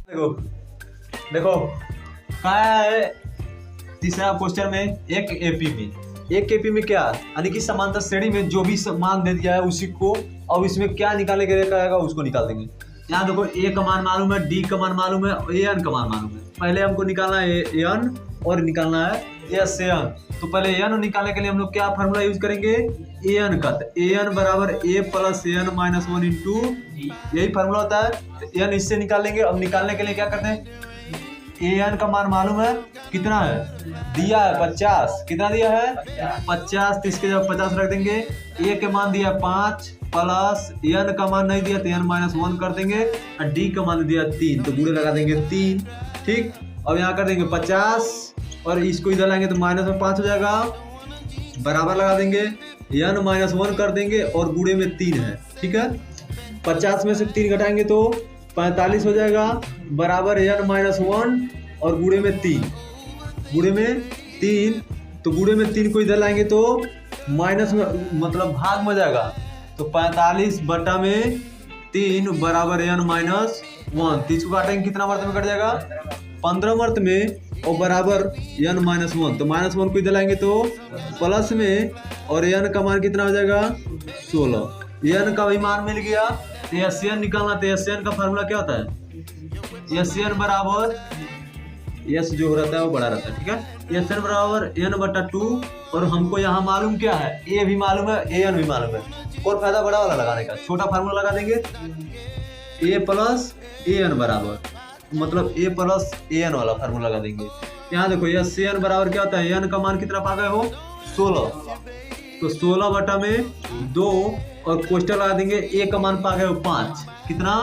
देखो देखो क्या है तीसरा क्वेश्चन में एक एपी में क्या यानी कि समांतर श्रेणी में जो भी मान दे दिया है उसी को अब इसमें क्या निकालने के लिए कहेगा उसको निकाल देंगे। यहाँ देखो ए का मान मालूम है, डी का मान मालूम है, ए एन का मान मालूम है। पहले हमको निकालना है ए एन और निकालना है एस एन। तो पहले एन निकालने के लिए हम लोग क्या फार्मूला यूज करेंगे, ए एन का। तो ए एन बराबर ए प्लस एन माइनस 1 इंटू, यही फार्मूला होता है। एन इससे निकालेंगे। अब निकालने के लिए क्या करते हैं, ए एन का मान मालूम है कितना है, दिया है 50। कितना दिया है 50, तो इसके जब 50 रख देंगे। ए के मान दिया 5 प्लस एन का मान नहीं दिया तो एन माइनस 1 कर देंगे और डी का मान दिया 3 तो गुणे लगा देंगे 3। ठीक, अब यहाँ कर देंगे 50 और इसको इधर लाएंगे तो माइनस में 5 हो जाएगा, बराबर लगा देंगे, एन माइनस 1 कर देंगे और गुणे में 3 है। ठीक है, 50 में से 3 घटाएंगे तो 45 हो जाएगा, बराबर एन माइनस 1 और गुणे में 3, गुणे में 3। तो गुणे में 3 को इधर लाएंगे तो माइनस में मतलब भाग में हो जाएगा, तो 45 बटा में 3 बराबर एन माइनस 1। 30 को काटेंगे कितना मर्त में कट जाएगा, 15 मर्त में और बराबर एन माइनस 1। तो माइनस 1 को इधर लाएंगे तो प्लस में और एन का मान कितना हो जाएगा 16। एन का भी मान मिल गया। एस एन निकालना, तो एस एन का फार्मूला क्या होता है, एस एन बराबर एस जो रहता है वो बड़ा रहता है। ठीक है, एस एन बराबर एन बटा 2 और हमको यहाँ मालूम क्या है, ए भी मालूम है ए एन भी मालूम है। और फायदा बड़ा वाला लगाने का, छोटा फार्मूला लगा देंगे ए प्लस ए एन बराबर मतलब ए प्लस ए एन वाला फार्मूला लगा देंगे। यहाँ देखो एस एन बराबर क्या होता है, एन का मान कितना पा गए हो 16, तो 16 बटा में 2 और क्वेश्चन लगा देंगे। ए का मान पा गए हो 5, कितना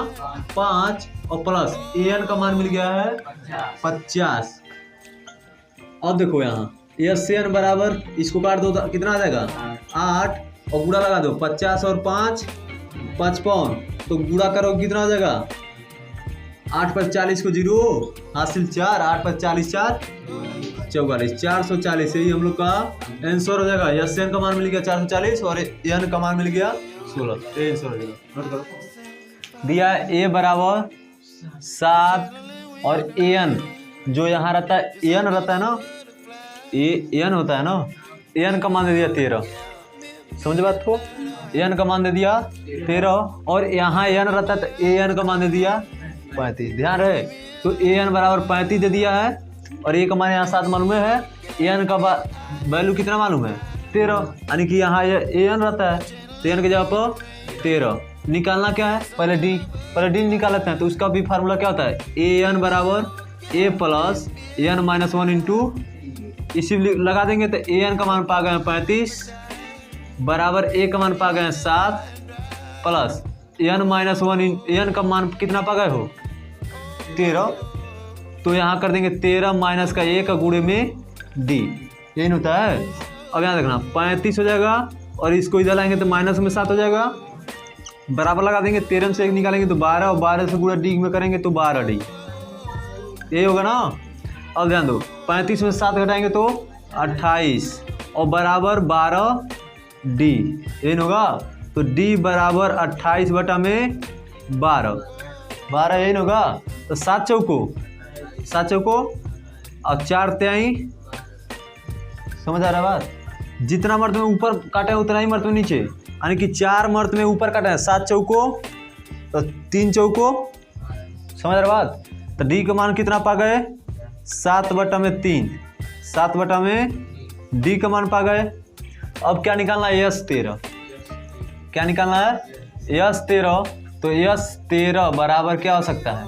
5 और प्लस ए एन का मान मिल गया है 50। अब देखो यहाँ एस एन बराबर इसको काट दो तो कितना आ जाएगा 8 और गुणा लगा दो 50 और 5 55, तो गुणा करो कितना हो जाएगा 8 पर 40 को 0 हासिल 4, 8 पर 40 4 44, 440। यही हम लोग का आंसर हो जाएगा। एस एन का मान मिल गया 440 और एन का मान मिल गया 16, ये आंसर हो जाएगा। नोट करो, दिया ए बराबर 7 और ए एन जो यहाँ रहता है ए एन रहता है ना, ए एन होता है ना, ए एन का मान दे दिया 13। समझ बात को, ए एन का मान दे दिया 13 और यहाँ ए एन रहता है तो ए एन का मान दे दिया 35। ध्यान रहे, तो ए एन बराबर 35 दे दिया है और ए का मान यहाँ 7 मालूम है, ए एन का वैल्यू कितना मालूम है 13, यानी कि यहाँ ए एन रहता है तो एन के जगह पर 13। निकालना क्या है, पहले डी निकाल लेते हैं। तो उसका भी फार्मूला क्या होता है, ए एन बराबर ए प्लस एन माइनस 1 इंटू, इसी लगा देंगे तो ए एन का मान पा गए 35 बराबर ए का मान पा गए 7 प्लस एन माइनस 1 एन का मान कितना पा गए हो 13। तो यहाँ कर देंगे 13 माइनस का 1 गुणे में डी, यही होता है। अब यहाँ देखना 35 हो जाएगा और इसको इधर लाएंगे तो माइनस में 7 हो जाएगा, बराबर लगा देंगे। 13 से 1 निकालेंगे तो 12 और 12 से गुणा डी में करेंगे तो 12 डी, यही होगा ना। अब ध्यान दो 35 में 7 घटाएंगे तो 28 और बराबर 12 डी, यही होगा। तो डी बराबर 28 बटा में 12 यही होगा। तो 7 चौको और 4 त्याई, समझ आ रहा बात, जितना मर्द में ऊपर काटे उतना ही मर्द में नीचे, यानी कि 4 मर्द में ऊपर काटे हैं, 7 चौको तो 3 चौको, समझ रहा बात। तो डी का मान कितना पा गए 7 बटा में 3, 7 बटा में डी का मान पा गए। अब क्या निकालना है यस 13, क्या निकालना है यस 13। तो यस 13 बराबर क्या हो सकता है,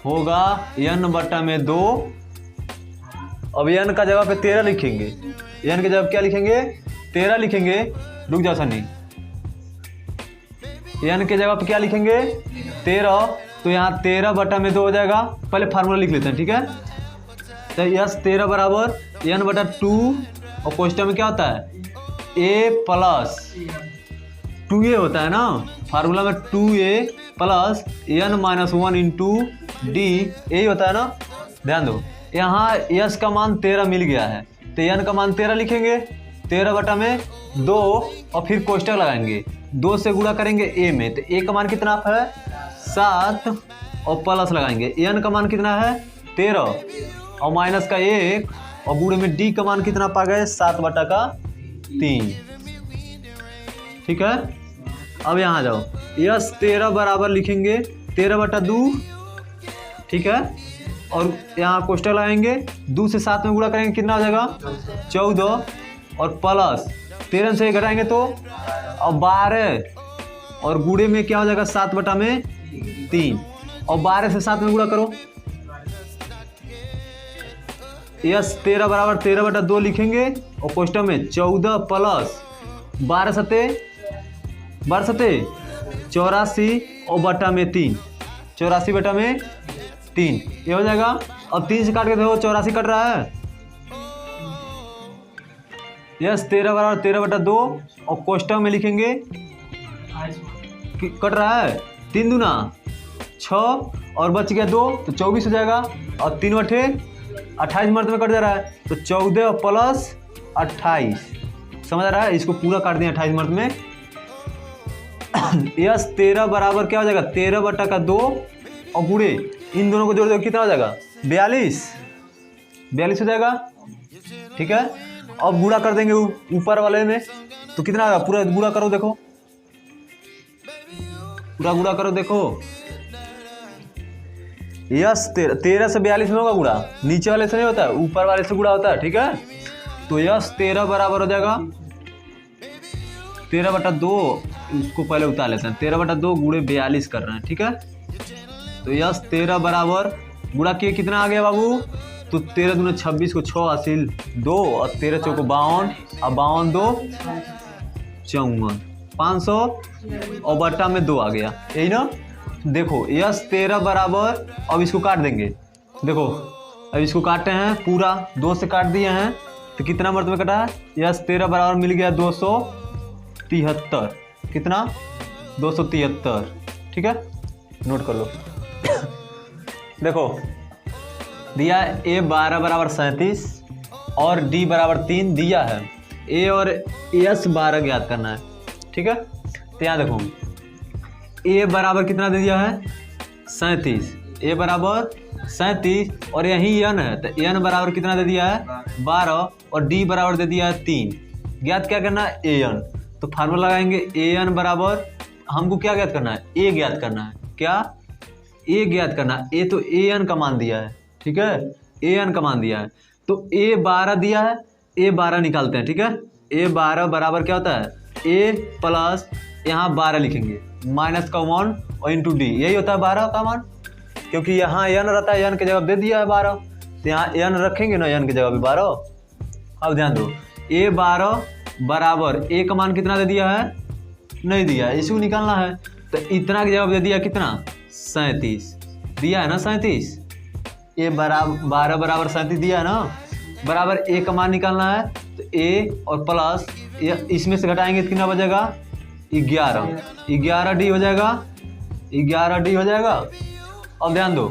होगा n बटा में 2। अब n का जगह पे 13 लिखेंगे, n के जगह क्या लिखेंगे 13 लिखेंगे। रुक जाओ सनी, n के जगह पे क्या लिखेंगे 13, तो यहाँ 13 बटा में 2 हो जाएगा। पहले फार्मूला लिख लेते हैं, ठीक है। तो यस 13 बराबर n बटा 2 और क्वेश्चन में क्या होता है a प्लस 2a होता है ना, फार्मूला में 2a plus n minus 1 into D, यही होता है ना। ध्यान दो यहाँ यस का मान 13 मिल गया है तो n का मान 13 लिखेंगे। 13/2 और फिर कोष्टक लगाएंगे, 2 से गुणा करेंगे ए में, तो ए का मान कितना है 7 और प्लस लगाएंगे, एन का मान कितना है 13 और माइनस का 1 और गुणे में डी का मान कितना पा गए 7/3। ठीक है, अब यहाँ जाओ, यस 13 बराबर लिखेंगे 13/2। ठीक है, और यहाँ कोष्टक लगाएंगे, 2 से 7 में गुणा करेंगे कितना हो जाएगा 14 और प्लस 13 से घटाएंगे तो और 12 और गुणे में क्या हो जाएगा 7/3 और 12 से 7 में गुणा करो, यस 13 बराबर 13/2 लिखेंगे और कोष्टक में 14 प्लस 12 सते 84 और बटा में 3, 84/3 ये हो जाएगा। अब 3 से काट के देखो 84 कट रहा है, यस 13 बराबर 13/2 और कोष्टक में लिखेंगे कट रहा है 3 दूना 6 और बच गया 2 तो 24 हो जाएगा और 3 बटे 28 मर्द में कट जा रहा है तो 14 प्लस 28, समझ आ रहा है, इसको पूरा काट दिया 28 मर्द में। यस 13 बराबर क्या हो जाएगा 13/2 और गुणे इन दोनों को जोड़ दो कितना हो जाएगा 42 हो जाएगा। ठीक है, अब गुणा कर देंगे ऊपर वाले में तो कितना होगा, पूरा गुणा करो देखो, पूरा गुणा करो देखो, यस 13 से 42 में होगा गुणा, नीचे वाले से नहीं होता है ऊपर वाले से गुणा होता है। ठीक है, तो यस 13 बराबर हो जाएगा 13/2, इसको पहले उतार लेते हैं, 13/2 गुणे 42 कर रहे हैं। ठीक है, तो यस 13 बराबर गुणा किए कितना आ गया बाबू, तो 13 दूने 26 को 6 हासिल 2 और 13 चौको 52 और 52 2 54 500 और बट्टा में 2 आ गया, यही ना। देखो यस 13 बराबर, अब इसको काट देंगे, देखो अब इसको काटते हैं पूरा 2 से काट दिए हैं तो कितना मर्द में कटा है, यस 13 बराबर मिल गया 273, कितना 273। ठीक है, नोट कर लो। देखो दिया ए 12 बराबर 37 और डी बराबर 3 दिया है, ए और एस 12 ज्ञात करना है। ठीक है, तो यहाँ देखो ए बराबर कितना दे दिया है 37, ए बराबर 37 और यही एन है तो एन बराबर कितना दे दिया है 12 और डी बराबर दे दिया है 3। ज्ञात क्या करना है ए एन, तो फार्मूला लगाएंगे ए एन बराबर, हमको क्या ज्ञात करना है ए ज्ञात करना है, क्या ए ज्ञात करना है, ए तो ए एन का मान दिया है। ठीक है, ए एन का मान दिया है तो ए 12 दिया है, ए 12 निकालते हैं। ठीक है, ए 12 बराबर क्या होता है ए प्लस यहाँ 12 लिखेंगे माइनस का 1 और इंटू डी, यही होता है 12 का मान, क्योंकि यहाँ एन रहता है, एन के जगह दे दिया है 12 तो यहाँ एन रखेंगे ना, एन की जगह भी 12। अब ध्यान दो ए 12 बराबर ए का मान कितना दे दिया है, नहीं दिया है, इसको निकालना है तो इतना की जवाब दे दिया कितना 37 दिया है ना, 37 ए बराबर 12 बराबर 37 दिया है ना, बराबर ए का मान निकालना है तो ए और प्लस इसमें से घटाएंगे तो कितना बचेगा 11 डी हो जाएगा, 11 डी हो जाएगा। अब ध्यान दो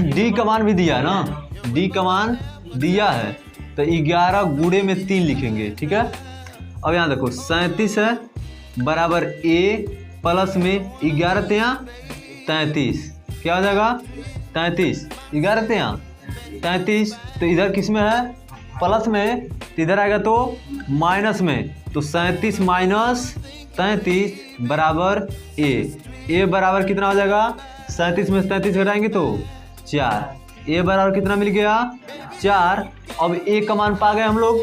डी का मान भी दिया है ना, डी का मान दिया है तो 11 गुणे में 3 लिखेंगे। ठीक है, अब यहाँ देखो 37 है बराबर ए प्लस में 11 तिया 33, क्या हो जाएगा 33, 11 तिया 33, तो इधर किस में है प्लस में, तो इधर आएगा तो माइनस में, तो 37 माइनस 33 बराबर ए बराबर कितना हो जाएगा 37 में 33 घटाएंगे तो 4, ए बराबर कितना मिल गया 4। अब ए का मान पा गए हम लोग,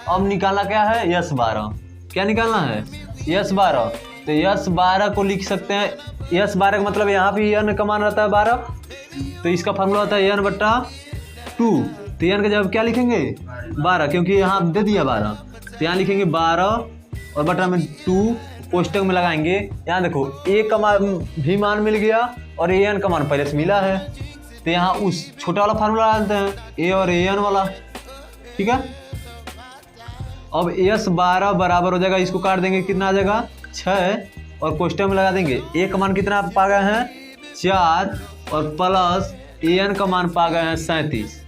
अब निकालना क्या है यस 12, क्या निकालना है यस 12, तो यस 12 को लिख सकते हैं, यस 12 का मतलब यहाँ भी एन का मान रहता है 12 तो इसका फार्मूला होता है एन बट्टा 2, तो एन का जब क्या लिखेंगे 12 क्योंकि यहाँ दे दिया 12 तो यहाँ लिखेंगे 12 और बट्टा में 2 कोष्टक में लगाएंगे। यहाँ देखो ए का मान भी मान मिल गया और ए एन का मान पहले से मिला है तो यहाँ उस छोटा वाला फार्मूला डालते हैं ए और ए एन वाला। ठीक है, अब एस 12 बराबर हो जाएगा, इसको काट देंगे कितना आ जाएगा 6 और कोष्टक में लगा देंगे ए का मान कितना पा गए हैं 4 और प्लस ए एन का मान पा गए हैं 37,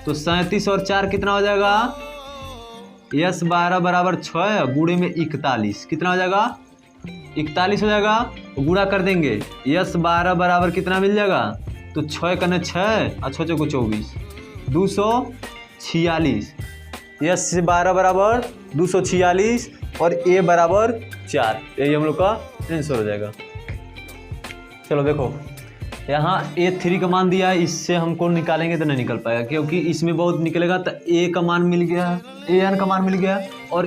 तो 37 और 4 कितना हो जाएगा? यस 12 बराबर 6 गुणे में 41 कितना हो जाएगा? 41 हो जाएगा। गुणा कर देंगे, यस 12 बराबर कितना मिल जाएगा? तो 6 करने 6 और 6 को 24 246। यस 12 बराबर 246 और ए बराबर 4। यही हम लोग का आंसर हो जाएगा। चलो देखो यहाँ A3 का मान दिया है, इससे हमको निकालेंगे तो नहीं निकल पाएगा क्योंकि इसमें बहुत निकलेगा। तो A का मान मिल गया है, AN का मान मिल गया और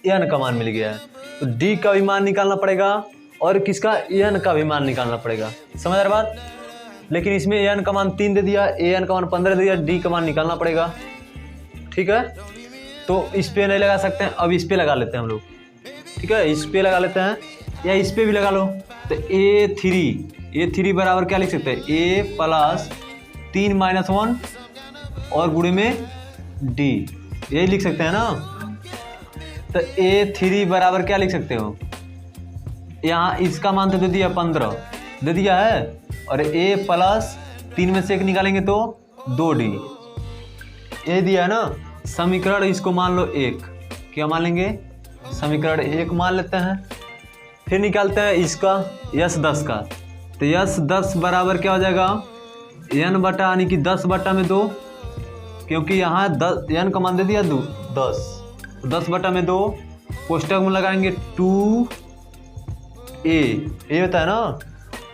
N का मान मिल गया है। तो D का भी मान निकालना पड़ेगा और किसका? N का भी मान निकालना पड़ेगा। समझ आ रहा बात? लेकिन इसमें AN का मान 3 दे दिया, AN का मान 15 दे दिया, D का मान निकालना पड़ेगा। ठीक है, तो इस पे नहीं लगा सकते हैं, अब इस पे लगा लेते हैं हम लोग। ठीक है, इस पे लगा लेते हैं या इस पे भी लगा लो। तो A3 बराबर क्या लिख सकते हैं? A प्लस 3 - 1 और गुणे में D, यही लिख सकते हैं ना। तो A3 बराबर क्या लिख सकते हो? यहाँ इसका मान तो दे दिया 15 दे दिया है और A प्लस 3 में से 1 निकालेंगे तो 2D ये दिया है ना। समीकरण इसको मान लो 1, क्या मान लेंगे? समीकरण 1 मान लेते हैं। फिर निकालते हैं इसका यस 10 का। तो यस 10 बराबर क्या हो जाएगा? n बटा यानी कि 10 बटा में 2, क्योंकि यहाँ 10 n का मान दे दिया 10, 10 बटा में 2 कोष्टक में लगाएंगे 2a ये होता है ना,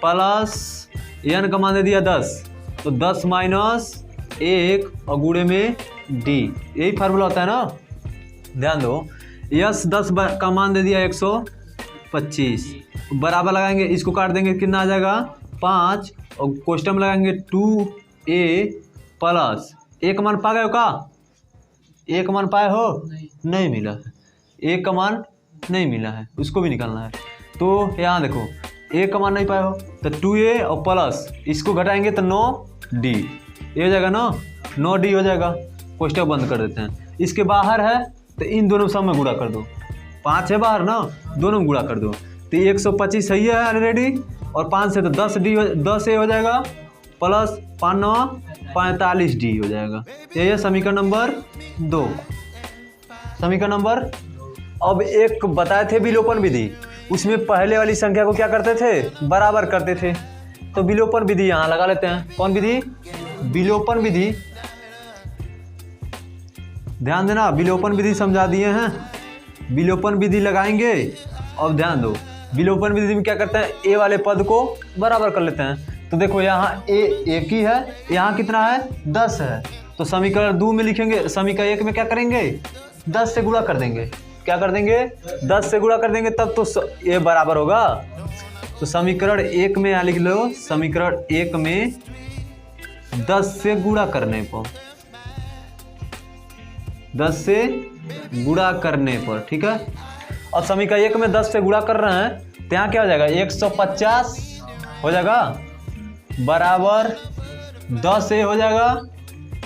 प्लस n का मान दे दिया 10 तो 10 माइनस 1 और गुणे में d, यही फार्मूला होता है ना। ध्यान दो, यस 10 का मान दे दिया 125 बराबर लगाएंगे, इसको काट देंगे कितना आ जाएगा? 5 और कोष्टक में लगाएंगे 2a प्लस 1 मान पा गए हो का? 1 मान पाए हो? नहीं मिला है, 1 का मान नहीं मिला है, उसको भी निकालना है। तो यहाँ देखो 1 का मान नहीं पाए हो तो 2a और प्लस इसको घटाएंगे तो 9d ये हो जाएगा ना, 9d हो जाएगा। कोष्टक बंद कर देते हैं। इसके बाहर है तो इन दोनों सब में गुणा कर दो, 5 है बाहर ना, दोनों में गुणा कर दो तो 125 सही है ऑलरेडी और 5 से तो 10a हो जाएगा प्लस 5 9 45d हो जाएगा। यही है समीकरण नंबर 2। समीकरण नंबर, अब एक बताए थे विलोपन विधि, उसमें पहले वाली संख्या को क्या करते थे? बराबर करते थे। तो विलोपन विधि यहाँ लगा लेते हैं। कौन विधि? विलोपन विधि। ध्यान देना, विलोपन विधि समझा दिए हैं। विलोपन विधि लगाएंगे। अब ध्यान दो, विलोपन विधि में क्या करते हैं? ए वाले पद को बराबर कर लेते हैं। तो देखो यहाँ ए एक ही है, यहाँ कितना है? 10 है। तो समीकरण 2 में लिखेंगे, समीकरण 1 में क्या करेंगे? 10 से गुणा कर देंगे। क्या कर देंगे? 10 से गुणा कर देंगे, तब तो ये बराबर होगा। तो समीकरण 1 में यहाँ लिख लो, समीकरण 1 में 10 से गुणा करने पर, 10 से गुणा करने पर, ठीक है। और समीकरण 1 में 10 से गुणा कर रहे हैं तो यहाँ क्या हो जाएगा? 150 हो जाएगा बराबर 10a हो जाएगा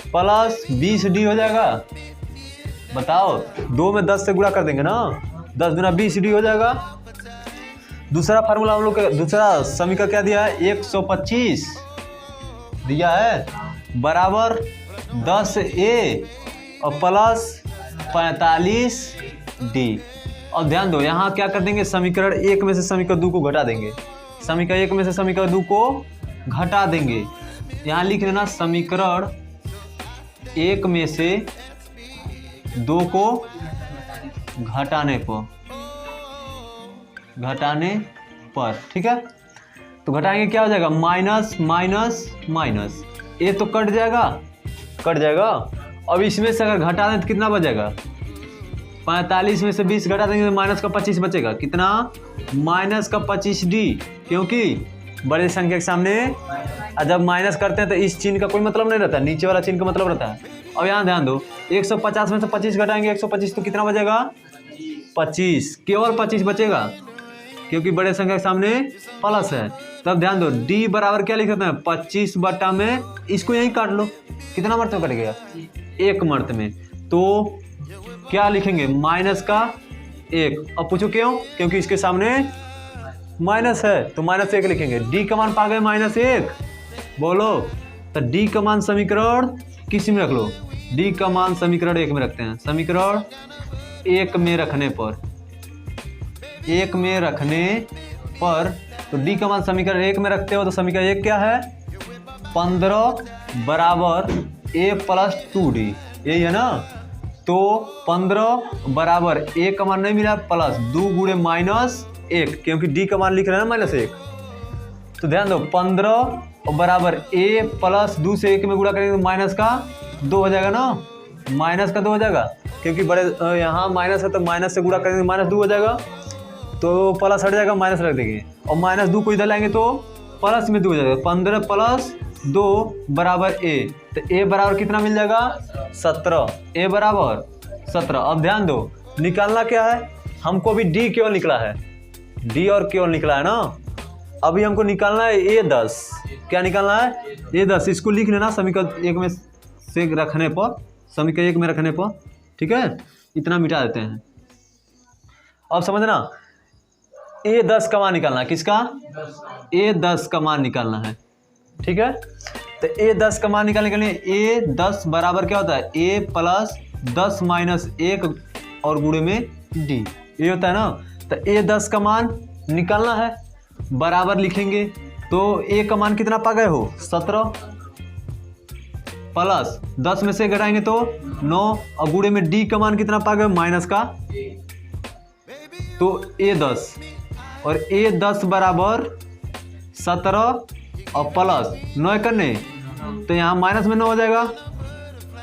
प्लस 20d हो जाएगा। बताओ, 2 में 10 से गुणा कर देंगे ना, 10 दूना 20d हो जाएगा। दूसरा फार्मूला हम लोग का, दूसरा समीकरण क्या दिया है? 125 दिया है बराबर 10a और प्लस 45d। और ध्यान दो, यहाँ क्या कर देंगे? समीकरण 1 में से समीकरण 2 को घटा देंगे। समीकरण 1 में से समीकरण 2 को घटा देंगे। यहाँ लिख लेना, समीकरण 1 में से 2 को घटाने पर, ठीक है। तो घटाएंगे क्या हो जाएगा? माइनस माइनस माइनस, ये तो कट जाएगा। अब इसमें से अगर घटा दें तो कितना बचेगा? 45 में से 20 घटा देंगे तो माइनस का 25 बचेगा। कितना? माइनस का 25d, क्योंकि बड़े संख्या के सामने जब माइनस करते हैं तो इस चिन्ह का कोई मतलब नहीं रहता, नीचे वाला चिन्ह का मतलब रहता है। अब यहाँ ध्यान दो, 150 में से 25 घटाएंगे, 125 तो कितना बचेगा? 25, केवल 25 बचेगा, क्योंकि बड़े संख्या के सामने प्लस है। तब ध्यान दो, d बराबर क्या लिख सकते हैं? 25 बटा में, इसको यही काट लो, कितना मर्तबा कट गया? 1 मर्तबा में। तो क्या लिखेंगे? माइनस का 1। अब पूछो क्यों? क्योंकि इसके सामने माइनस है तो -1 लिखेंगे। d का मान पा गए -1, बोलो। तो d का मान समीकरण किस में रख लो? डी का मान समीकरण 1 में रखते हैं। समीकरण 1 में रखने पर तो डी का मान समीकरण 1 में रखते हो तो समीकरण 1 क्या है, 15 बराबर a प्लस 2d, यही है ना। तो 15 बराबर a का मान नहीं मिला प्लस 2 गुणे -1, क्योंकि d का मान लिख रहे हैं ना -1। तो ध्यान दो 15 बराबर a प्लस 2 से 1 में गुणा करेंगे तो माइनस का 2 हो जाएगा ना, माइनस का 2 हो जाएगा, क्योंकि बड़े यहाँ माइनस है तो माइनस से गुणा करेंगे -2 हो जाएगा, तो प्लस हट जाएगा, माइनस रख देंगे और -2 को इधर लाएंगे तो प्लस में 2 हो जाएगा। 15 प्लस 2 बराबर a, तो a बराबर कितना मिल जाएगा 17, a बराबर 17। अब ध्यान दो निकालना क्या है, हमको अभी d केवल निकला है, d और केवल निकला है ना। अभी हमको निकालना है a10, क्या निकालना है a10, इसको लिख लेना समीकरण 1 में से रखने पर, समीकरण 1 में रखने पर, ठीक है। इतना मिटा देते हैं। अब समझना a10 का मान निकालना है, किसका, a10 का मान निकालना है, ठीक है। तो a10 का मान निकालने के लिए a10 बराबर क्या होता है, a प्लस 10 माइनस 1 और गुणे में d, ये होता है ना। तो a10 का मान निकालना है, बराबर लिखेंगे तो a का मान कितना पा गए हो 17 प्लस 10 में से घटाएंगे तो 9 और गुणे में d का मान कितना पा गए माइनस का, तो a10 और a10 बराबर 17 और प्लस 9 करने तो यहाँ माइनस में 9 हो जाएगा।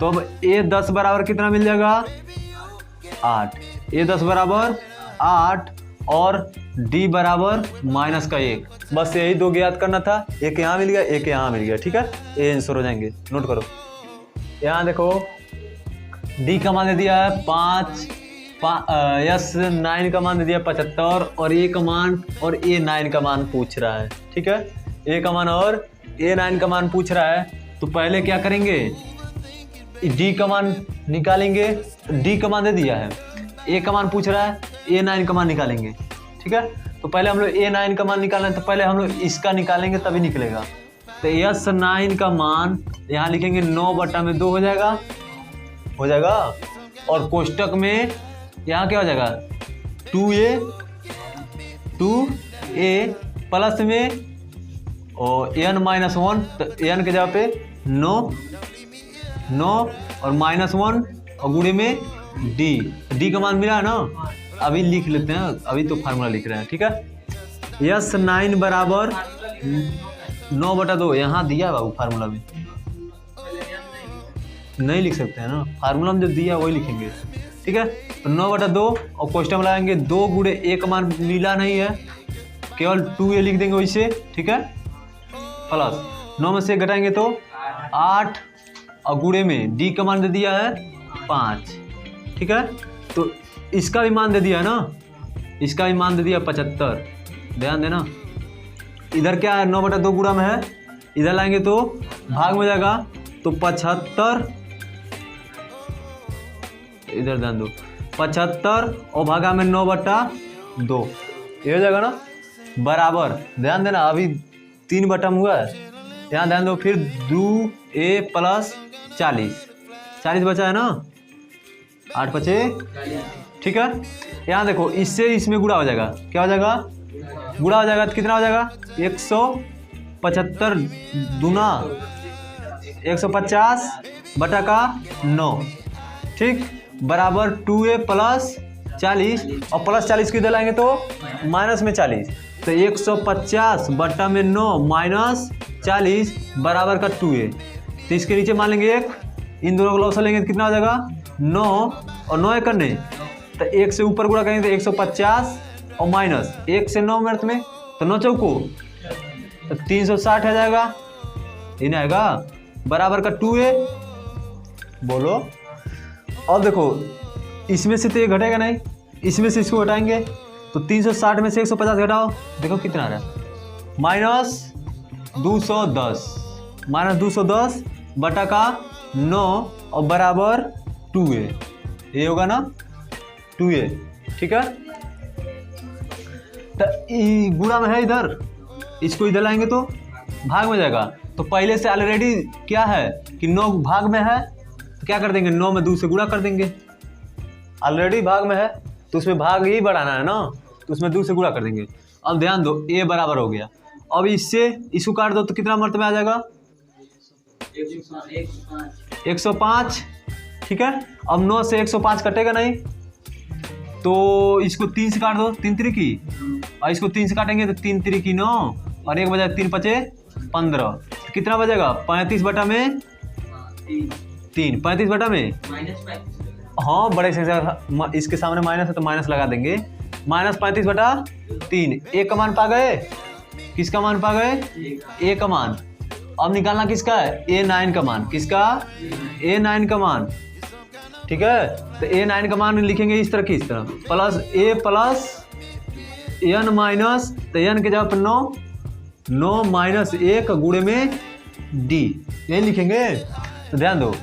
तो अब a10 बराबर कितना मिल जाएगा 8, a10 बराबर 8 और d बराबर -1। बस यही दो ज्ञात करना था, एक यहाँ मिल गया एक यहाँ मिल गया, ठीक है। ये आंसर हो जाएंगे, नोट करो। यहाँ देखो d का मान दे दिया है 5, S9 का मान दे दिया 75 और a का मान और a9 का मान पूछ रहा है, ठीक है। a का मान और a9 का मान पूछ रहा है, तो पहले क्या करेंगे, d का मान निकालेंगे। d का मान दे दिया है, a का मान पूछ रहा है, a9 का मान निकालेंगे, ठीक है। तो पहले हम लोग a9 का मान निकालना है, तो पहले हम लोग इसका निकालेंगे तभी निकलेगा। तो S9 का मान यहाँ लिखेंगे 9/2 हो जाएगा और कोष्टक में यहाँ क्या हो जाएगा 2a प्लस में और n-1, तो n के जगह पे 9 और -1 और गुणे में d का मान मिला है ना। अभी लिख लेते हैं, अभी तो फार्मूला लिख रहे हैं, ठीक है। S9 बराबर 9/2 यहाँ दिया बाबू, फार्मूला में नहीं लिख सकते हैं ना, फार्मूला में जो दिया वही लिखेंगे, ठीक है। तो 9/2 और क्वेश्चन में लगाएंगे 2 गुणे 1 मान मिला नहीं है, केवल 2a लिख देंगे वैसे, ठीक है। प्लस 9 में से घटाएंगे तो 8 और गुणे में d का मान दे दिया है 5, ठीक है। तो इसका भी मान दे दिया है ना, इसका भी मान दे दिया 75। ध्यान देना इधर क्या है 9/2 गुणा में है, इधर लाएंगे तो भाग में हो जाएगा, तो 75, इधर ध्यान दो 75 और भागा में 9/2, ये हो जाएगा ना, बराबर। ध्यान देना अभी 3 बटा हुआ है, यहाँ ध्यान दो। फिर 2a प्लस 40 बचा है ना, 8 बचे, ठीक है। यहाँ देखो इससे इसमें गुणा हो जाएगा, क्या हो जाएगा गुणा हो जाएगा, तो कितना हो जाएगा 175 दूना 150 बटा का 9, ठीक, बराबर 2a प्लस 40 और प्लस 40 को इधर लाएंगे तो माइनस में 40, तो 150 बटा में 9 माइनस 40 बराबर का 2a। तो इसके नीचे मान लेंगे 1, इन दोनों को लॉस लेंगे तो कितना हो जाएगा 9 और 9 करने, तो 1 से ऊपर गुणा करेंगे तो 150 और माइनस 1 से 9 मिनट में, तो 9 चौको तो 360 आ जाएगा, ये नहीं आएगा, बराबर का 2a। बोलो अब देखो इसमें से तो ये घटेगा नहीं, इसमें से इसको घटाएंगे तो 360 में से 150 घटाओ, देखो कितना आ रहा है -210 बटा का 9 और बराबर 2a, ये होगा ना 2a, ठीक है। तो गुणा में है इधर, इसको इधर लाएंगे तो भाग में जाएगा, तो पहले से ऑलरेडी क्या है कि 9 भाग में है, तो क्या कर देंगे, 9 में 2 से गुणा कर देंगे, ऑलरेडी भाग में है तो उसमें भाग ही बढ़ाना है ना, तो उसमें 2 से गुणा कर देंगे। अब ध्यान दो a बराबर हो गया, अब इससे इसको काट दो तो कितना मरतबा आ जाएगा, 105। ठीक है, अब 9 से 105 कटेगा नहीं, तो इसको 3 से काट दो, 3 तिरिकी, और इसको 3 से काटेंगे तो 3 तिरिकी 9 और 1 बजा 3 पचे 15, कितना बचेगा 35 बटा में 3, 35 बटा में हाँ बड़े से इसके सामने माइनस है तो माइनस लगा देंगे, -35 बटा 3, ए का मान पा गए, किसका मान पा गए, ए का मान। अब निकालना किसका है, A9 का मान, किसका, A9 का मान। ठीक है, तो A9 का मान लिखेंगे इस तरह की, इस तरह plus A plus n minus, तो n के जगह पर 9 माइनस 1 गुणे में d, यही लिखेंगे। तो ध्यान दो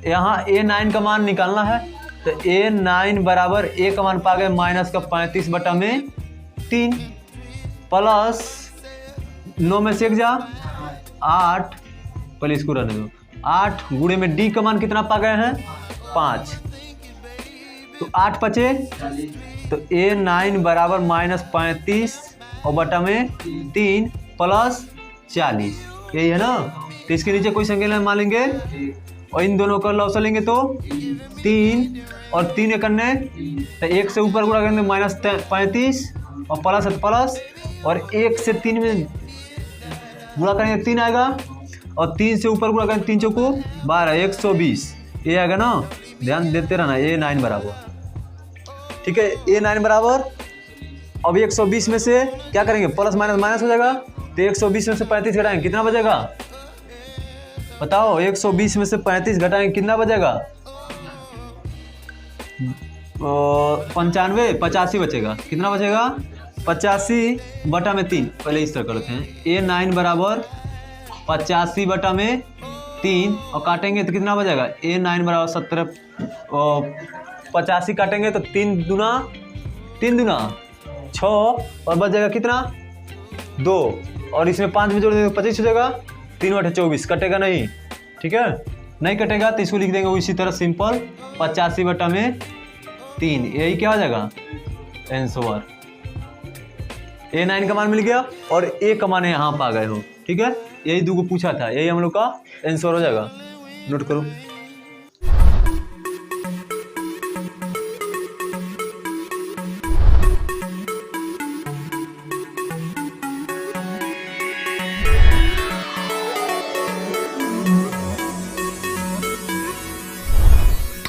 यहाँ A9 का मान निकालना है, तो A9 बराबर A का मान पा गए माइनस का 35 बटा में 3 प्लस 9 में से 1 जा 8, पहले इसको रहने दो, 8 गुणे में d का मान कितना पा गए हैं 5, तो 8 पचे, तो A9 बराबर -35 और बटा में 3 प्लस 40, यही है ना। तो इसके नीचे कोई संख्या मान लेंगे और इन दोनों का लौसा लेंगे तो 3 और 3 एक करने, तो 1 से ऊपर गुणा करेंगे -35 और प्लस है प्लस, और 1 से 3 में गुणा करेंगे 3 आएगा, और 3 से ऊपर गुणा करेंगे 3 चौको 12, 120 ये आएगा ना। ध्यान देते रहना, A9 बराबर, ठीक है, A9 बराबर, अब 120 में से क्या करेंगे प्लस माइनस माइनस हो जाएगा, तो 120 में से 35 घटाएंगे कितना बचेगा, बताओ 120 में से 35 घटाएंगे कितना बचेगा, 95 85 बचेगा, कितना बचेगा 85 बटा में 3, पहले इस तरह करते हैं, A9 बराबर 85 बटा में 3 और काटेंगे तो कितना बचेगा, A9 बराबर 17, 85 काटेंगे तो 3 दूना 6 और बच जाएगा कितना 2, और इसमें 5 में जोड़ देंगे 25 हो जाएगा, 3 बटे 24 कटेगा नहीं, ठीक है, नहीं कटेगा तो इसको लिख देंगे इसी तरह सिंपल 85 बटा में 3, यही क्या हो जाएगा आंसर। A9 का मान मिल गया और A का मान यहाँ पा गए हो, ठीक है, यही 2 को पूछा था, यही हम लोग का आंसर हो जाएगा, नोट करो।